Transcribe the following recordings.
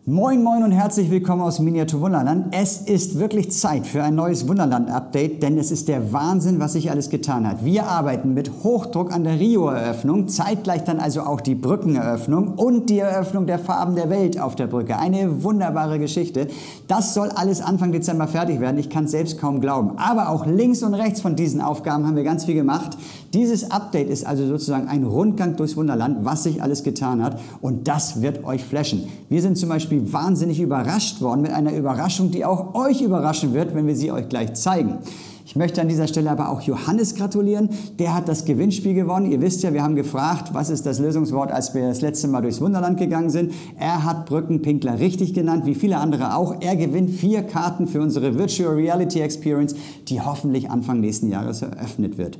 Moin Moin und herzlich willkommen aus Miniatur Wunderland. Es ist wirklich Zeit für ein neues Wunderland-Update, denn es ist der Wahnsinn, was sich alles getan hat. Wir arbeiten mit Hochdruck an der Rio-Eröffnung, zeitgleich dann also auch die Brückeneröffnung und die Eröffnung der Farben der Welt auf der Brücke. Eine wunderbare Geschichte. Das soll alles Anfang Dezember fertig werden. Ich kann es selbst kaum glauben. Aber auch links und rechts von diesen Aufgaben haben wir ganz viel gemacht. Dieses Update ist also sozusagen ein Rundgang durchs Wunderland, was sich alles getan hat. Und das wird euch flashen. Wir sind zum Beispiel wahnsinnig überrascht worden mit einer Überraschung, die auch euch überraschen wird, wenn wir sie euch gleich zeigen. Ich möchte an dieser Stelle aber auch Johannes gratulieren. Der hat das Gewinnspiel gewonnen. Ihr wisst ja, wir haben gefragt, was ist das Lösungswort, als wir das letzte Mal durchs Wunderland gegangen sind. Er hat Brückenpinkler richtig genannt, wie viele andere auch. Er gewinnt 4 Karten für unsere Virtual Reality Experience, die hoffentlich Anfang nächsten Jahres eröffnet wird.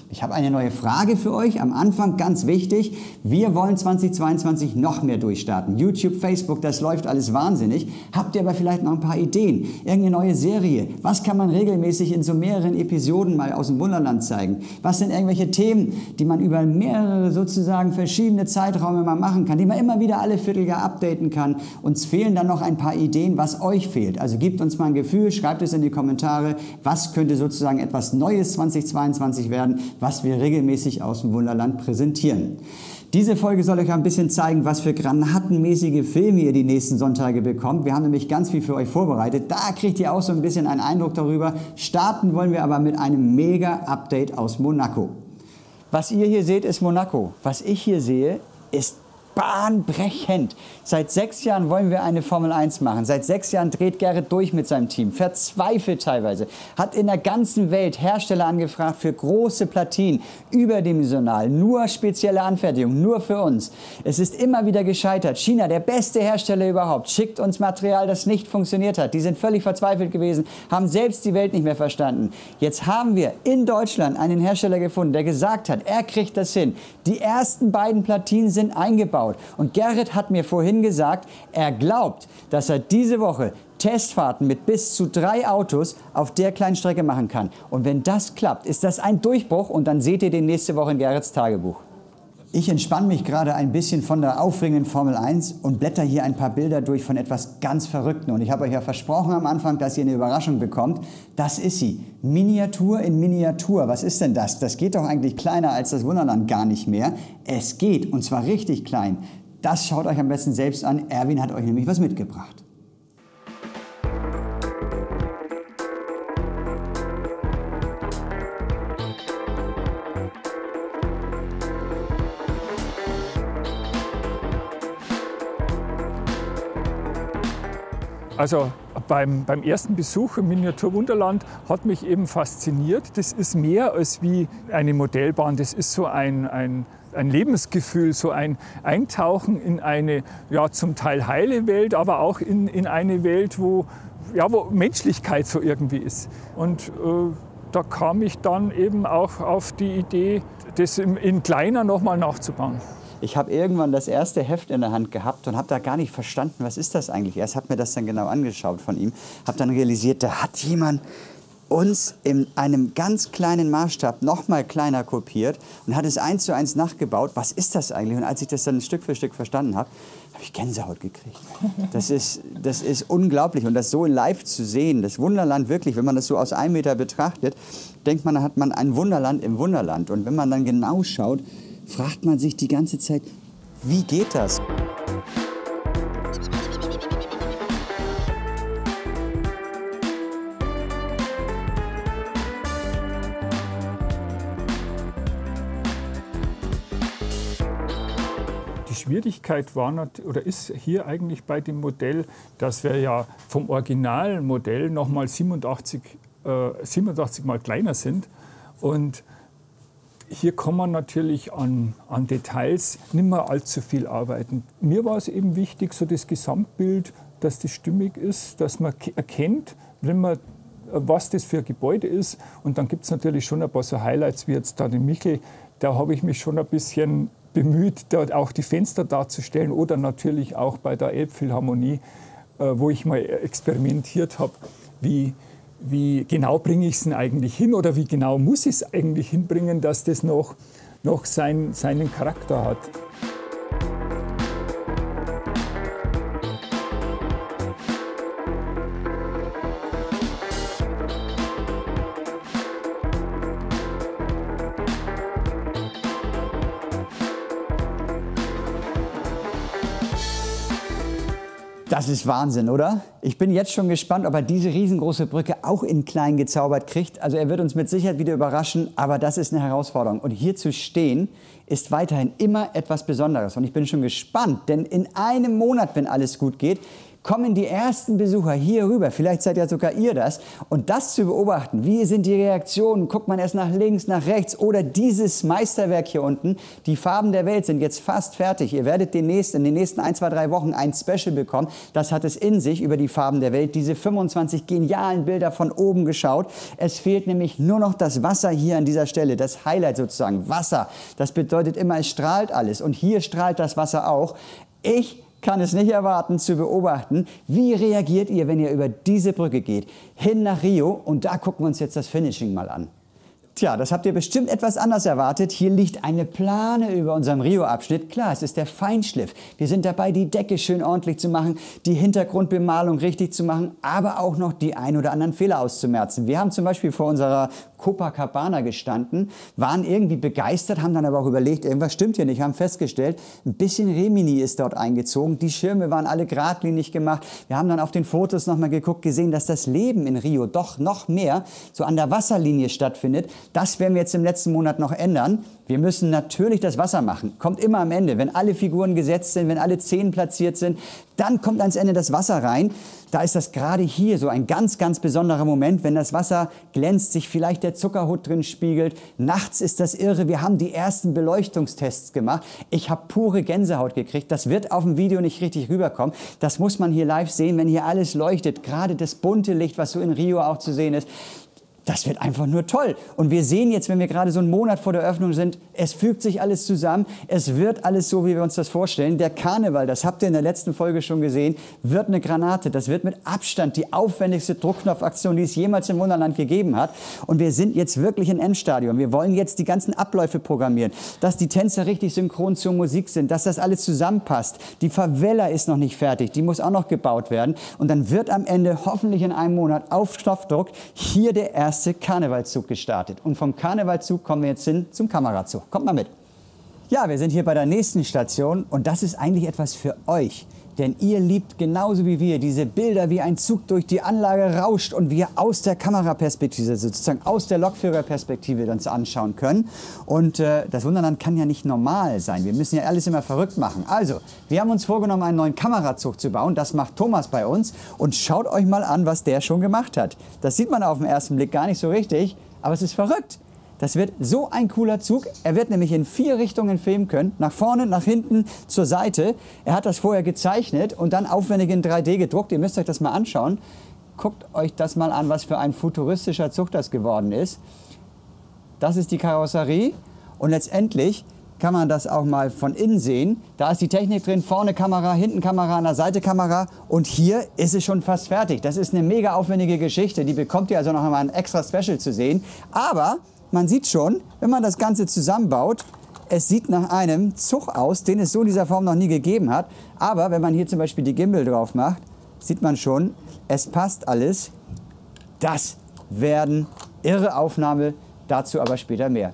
Ich habe eine neue Frage für euch. Am Anfang ganz wichtig. Wir wollen 2022 noch mehr durchstarten. YouTube, Facebook, das läuft alles wahnsinnig. Habt ihr aber vielleicht noch ein paar Ideen? Irgendeine neue Serie? Was kann man regelmäßig in so mehreren Episoden mal aus dem Wunderland zeigen? Was sind irgendwelche Themen, die man über mehrere sozusagen verschiedene Zeiträume mal machen kann, die man immer wieder alle Vierteljahr updaten kann? Uns fehlen dann noch ein paar Ideen, was euch fehlt. Also gebt uns mal ein Gefühl, schreibt es in die Kommentare. Was könnte sozusagen etwas Neues 2022 werden, was wir regelmäßig aus dem Wunderland präsentieren. Diese Folge soll euch ein bisschen zeigen, was für granatenmäßige Filme ihr die nächsten Sonntage bekommt. Wir haben nämlich ganz viel für euch vorbereitet. Da kriegt ihr auch so ein bisschen einen Eindruck darüber. Starten wollen wir aber mit einem Mega-Update aus Monaco. Was ihr hier seht, ist Monaco. Was ich hier sehe, ist bahnbrechend. Seit 6 Jahren wollen wir eine Formel 1 machen. Seit 6 Jahren dreht Gerrit durch mit seinem Team. Verzweifelt teilweise. Hat in der ganzen Welt Hersteller angefragt für große Platinen. Überdimensional. Nur spezielle Anfertigung. Nur für uns. Es ist immer wieder gescheitert. China, der beste Hersteller überhaupt, schickt uns Material, das nicht funktioniert hat. Die sind völlig verzweifelt gewesen. Haben selbst die Welt nicht mehr verstanden. Jetzt haben wir in Deutschland einen Hersteller gefunden, der gesagt hat, er kriegt das hin. Die ersten beiden Platinen sind eingebaut. Und Gerrit hat mir vorhin gesagt, er glaubt, dass er diese Woche Testfahrten mit bis zu 3 Autos auf der kleinen Strecke machen kann. Und wenn das klappt, ist das ein Durchbruch und dann seht ihr den nächste Woche in Gerrits Tagebuch. Ich entspanne mich gerade ein bisschen von der aufregenden Formel 1 und blätter hier ein paar Bilder durch von etwas ganz Verrückten. Und ich habe euch ja versprochen am Anfang, dass ihr eine Überraschung bekommt. Das ist sie. Miniatur in Miniatur. Was ist denn das? Das geht doch eigentlich kleiner als das Wunderland gar nicht mehr. Es geht, und zwar richtig klein. Das schaut euch am besten selbst an. Erwin hat euch nämlich was mitgebracht. Also beim ersten Besuch im Miniatur Wunderland hat mich eben fasziniert. Das ist mehr als wie eine Modellbahn. Das ist so ein Lebensgefühl, so ein Eintauchen in eine ja, zum Teil heile Welt, aber auch in eine Welt, wo Menschlichkeit so irgendwie ist. Und da kam ich dann eben auch auf die Idee, das in kleiner nochmal nachzubauen. Ich habe irgendwann das erste Heft in der Hand gehabt und habe da gar nicht verstanden, was ist das eigentlich. Erst hat mir das dann genau angeschaut von ihm, habe dann realisiert, da hat jemand uns in einem ganz kleinen Maßstab noch mal kleiner kopiert und hat es 1:1 nachgebaut. Was ist das eigentlich? Und als ich das dann Stück für Stück verstanden habe, habe ich Gänsehaut gekriegt. Das ist unglaublich. Und das so in live zu sehen, das Wunderland wirklich, wenn man das so aus 1 Meter betrachtet, denkt man, da hat man ein Wunderland im Wunderland. Und wenn man dann genau schaut, fragt man sich die ganze Zeit, wie geht das? Die Schwierigkeit war oder ist hier eigentlich bei dem Modell, dass wir ja vom Originalmodell noch mal 87 Mal kleiner sind. Und hier kann man natürlich an Details nicht mehr allzu viel arbeiten. Mir war es eben wichtig, so das Gesamtbild, dass das stimmig ist, dass man erkennt, was das für ein Gebäude ist. Und dann gibt es natürlich schon ein paar so Highlights, wie jetzt da den Michel. Da habe ich mich schon ein bisschen bemüht, dort auch die Fenster darzustellen. Oder natürlich auch bei der Elbphilharmonie, wo ich mal experimentiert habe, wie genau bringe ich es denn eigentlich hin oder wie genau muss ich es eigentlich hinbringen, dass das noch seinen Charakter hat. Das ist Wahnsinn, oder? Ich bin jetzt schon gespannt, ob er diese riesengroße Brücke auch in klein gezaubert kriegt. Also er wird uns mit Sicherheit wieder überraschen, aber das ist eine Herausforderung. Und hier zu stehen, ist weiterhin immer etwas Besonderes. Und ich bin schon gespannt, denn in einem Monat, wenn alles gut geht, kommen die ersten Besucher hier rüber. Vielleicht seid ja sogar ihr das. Und das zu beobachten, wie sind die Reaktionen, guckt man erst nach links, nach rechts oder dieses Meisterwerk hier unten. Die Farben der Welt sind jetzt fast fertig. Ihr werdet demnächst, in den nächsten 1, 2, 3 Wochen ein Special bekommen. Das hat es in sich über die Farben der Welt. Diese 25 genialen Bilder von oben geschaut. Es fehlt nämlich nur noch das Wasser hier an dieser Stelle. Das Highlight sozusagen, Wasser. Das bedeutet immer, es strahlt alles. Und hier strahlt das Wasser auch. Ich kann es nicht erwarten zu beobachten, wie reagiert ihr, wenn ihr über diese Brücke geht, hin nach Rio, und da gucken wir uns jetzt das Finishing mal an. Tja, das habt ihr bestimmt etwas anders erwartet. Hier liegt eine Plane über unserem Rio-Abschnitt. Klar, es ist der Feinschliff. Wir sind dabei, die Decke schön ordentlich zu machen, die Hintergrundbemalung richtig zu machen, aber auch noch die ein oder anderen Fehler auszumerzen. Wir haben zum Beispiel vor unserer Copacabana gestanden, waren irgendwie begeistert, haben dann aber auch überlegt, irgendwas stimmt hier nicht, haben festgestellt, ein bisschen Remini ist dort eingezogen. Die Schirme waren alle geradlinig gemacht. Wir haben dann auf den Fotos nochmal geguckt, gesehen, dass das Leben in Rio doch noch mehr so an der Wasserlinie stattfindet. Das werden wir jetzt im letzten Monat noch ändern. Wir müssen natürlich das Wasser machen. Kommt immer am Ende. Wenn alle Figuren gesetzt sind, wenn alle 10 platziert sind, dann kommt ans Ende das Wasser rein. Da ist das gerade hier so ein ganz, ganz besonderer Moment, wenn das Wasser glänzt, sich vielleicht der Zuckerhut drin spiegelt. Nachts ist das irre. Wir haben die ersten Beleuchtungstests gemacht. Ich habe pure Gänsehaut gekriegt. Das wird auf dem Video nicht richtig rüberkommen. Das muss man hier live sehen, wenn hier alles leuchtet. Gerade das bunte Licht, was so in Rio auch zu sehen ist. Das wird einfach nur toll. Und wir sehen jetzt, wenn wir gerade so einen Monat vor der Öffnung sind, es fügt sich alles zusammen. Es wird alles so, wie wir uns das vorstellen. Der Karneval, das habt ihr in der letzten Folge schon gesehen, wird eine Granate. Das wird mit Abstand die aufwendigste Druckknopfaktion, die es jemals im Wunderland gegeben hat. Und wir sind jetzt wirklich im Endstadium. Wir wollen jetzt die ganzen Abläufe programmieren, dass die Tänzer richtig synchron zur Musik sind, dass das alles zusammenpasst. Die Favela ist noch nicht fertig, die muss auch noch gebaut werden. Und dann wird am Ende, hoffentlich in einem Monat, auf Knopfdruck hier der erste Karnevalszug gestartet. Und vom Karnevalzug kommen wir jetzt hin zum Kamerazug. Kommt mal mit. Ja, wir sind hier bei der nächsten Station und das ist eigentlich etwas für euch. Denn ihr liebt genauso wie wir diese Bilder, wie ein Zug durch die Anlage rauscht und wir aus der Kameraperspektive, sozusagen aus der Lokführerperspektive uns anschauen können. Und das Wunderland kann ja nicht normal sein. Wir müssen ja alles immer verrückt machen. Also, wir haben uns vorgenommen, einen neuen Kamerazug zu bauen. Das macht Thomas bei uns. Und schaut euch mal an, was der schon gemacht hat. Das sieht man auf den ersten Blick gar nicht so richtig, aber es ist verrückt. Das wird so ein cooler Zug. Er wird nämlich in 4 Richtungen filmen können. Nach vorne, nach hinten, zur Seite. Er hat das vorher gezeichnet und dann aufwendig in 3D gedruckt. Ihr müsst euch das mal anschauen. Guckt euch das mal an, was für ein futuristischer Zug das geworden ist. Das ist die Karosserie. Und letztendlich kann man das auch mal von innen sehen. Da ist die Technik drin. Vorne Kamera, hinten Kamera, an der Seite Kamera. Und hier ist es schon fast fertig. Das ist eine mega aufwendige Geschichte. Die bekommt ihr also noch einmal ein extra Special zu sehen. Aber man sieht schon, wenn man das Ganze zusammenbaut, es sieht nach einem Zug aus, den es so in dieser Form noch nie gegeben hat. Aber wenn man hier zum Beispiel die Gimbal drauf macht, sieht man schon, es passt alles. Das werden irre Aufnahmen, dazu aber später mehr.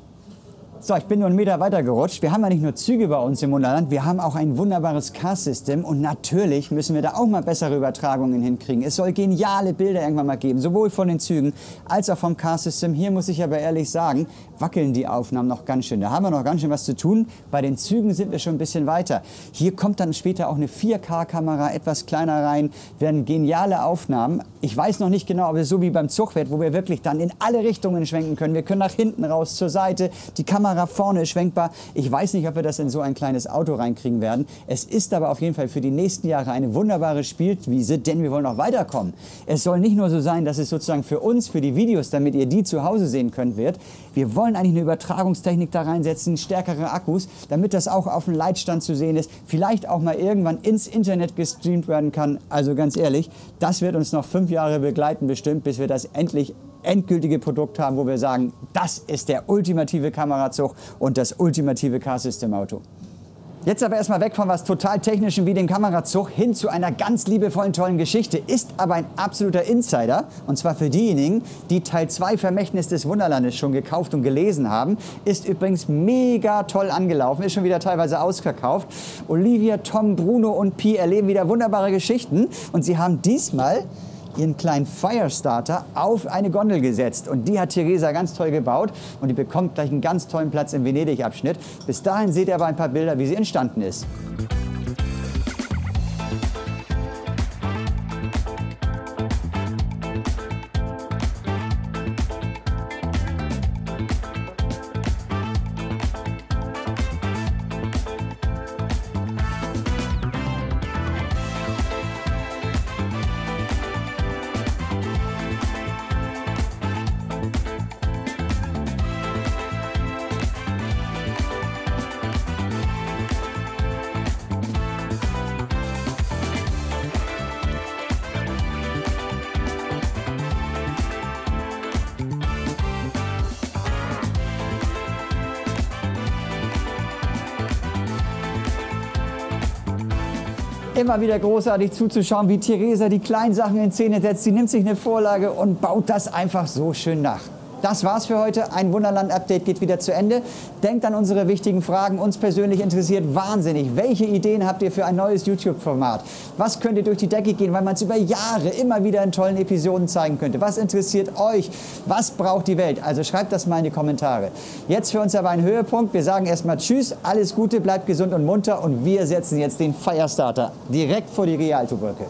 So, ich bin nur einen Meter weiter gerutscht. Wir haben ja nicht nur Züge bei uns im Wunderland, wir haben auch ein wunderbares Car-System und natürlich müssen wir da auch mal bessere Übertragungen hinkriegen. Es soll geniale Bilder irgendwann mal geben, sowohl von den Zügen als auch vom Car-System. Hier muss ich aber ehrlich sagen, wackeln die Aufnahmen noch ganz schön. Da haben wir noch ganz schön was zu tun. Bei den Zügen sind wir schon ein bisschen weiter. Hier kommt dann später auch eine 4K-Kamera etwas kleiner rein, werden geniale Aufnahmen. Ich weiß noch nicht genau, ob es so wie beim Zug wird, wo wir wirklich dann in alle Richtungen schwenken können. Wir können nach hinten raus, zur Seite, die Kamera vorne ist schwenkbar. Ich weiß nicht, ob wir das in so ein kleines Auto reinkriegen werden. Es ist aber auf jeden Fall für die nächsten Jahre eine wunderbare Spielwiese, denn wir wollen noch weiterkommen. Es soll nicht nur so sein, dass es sozusagen für uns, für die Videos, damit ihr die zu Hause sehen könnt, wird. Wir wollen eigentlich eine Übertragungstechnik da reinsetzen, stärkere Akkus, damit das auch auf dem Leitstand zu sehen ist, vielleicht auch mal irgendwann ins Internet gestreamt werden kann. Also ganz ehrlich, das wird uns noch 5 Jahre begleiten bestimmt, bis wir das endgültige Produkt haben, wo wir sagen, das ist der ultimative Kamerazug und das ultimative Car-System-Auto. Jetzt aber erstmal weg von was total Technischem wie dem Kamerazug hin zu einer ganz liebevollen, tollen Geschichte. Ist aber ein absoluter Insider. Und zwar für diejenigen, die Teil 2 Vermächtnis des Wunderlandes schon gekauft und gelesen haben. Ist übrigens mega toll angelaufen, ist schon wieder teilweise ausverkauft. Olivia, Tom, Bruno und Pi erleben wieder wunderbare Geschichten. Und sie haben diesmal ihren kleinen Firestarter auf eine Gondel gesetzt. Und die hat Theresa ganz toll gebaut und die bekommt gleich einen ganz tollen Platz im Venedig-Abschnitt. Bis dahin seht ihr aber ein paar Bilder, wie sie entstanden ist. Immer wieder großartig zuzuschauen, wie Theresa die kleinen Sachen in Szene setzt. Sie nimmt sich eine Vorlage und baut das einfach so schön nach. Das war's für heute. Ein Wunderland-Update geht wieder zu Ende. Denkt an unsere wichtigen Fragen. Uns persönlich interessiert wahnsinnig. Welche Ideen habt ihr für ein neues YouTube-Format? Was könnte durch die Decke gehen, weil man es über Jahre immer wieder in tollen Episoden zeigen könnte? Was interessiert euch? Was braucht die Welt? Also schreibt das mal in die Kommentare. Jetzt für uns aber ein Höhepunkt. Wir sagen erstmal Tschüss, alles Gute, bleibt gesund und munter und wir setzen jetzt den Firestarter direkt vor die Rialto-Brücke.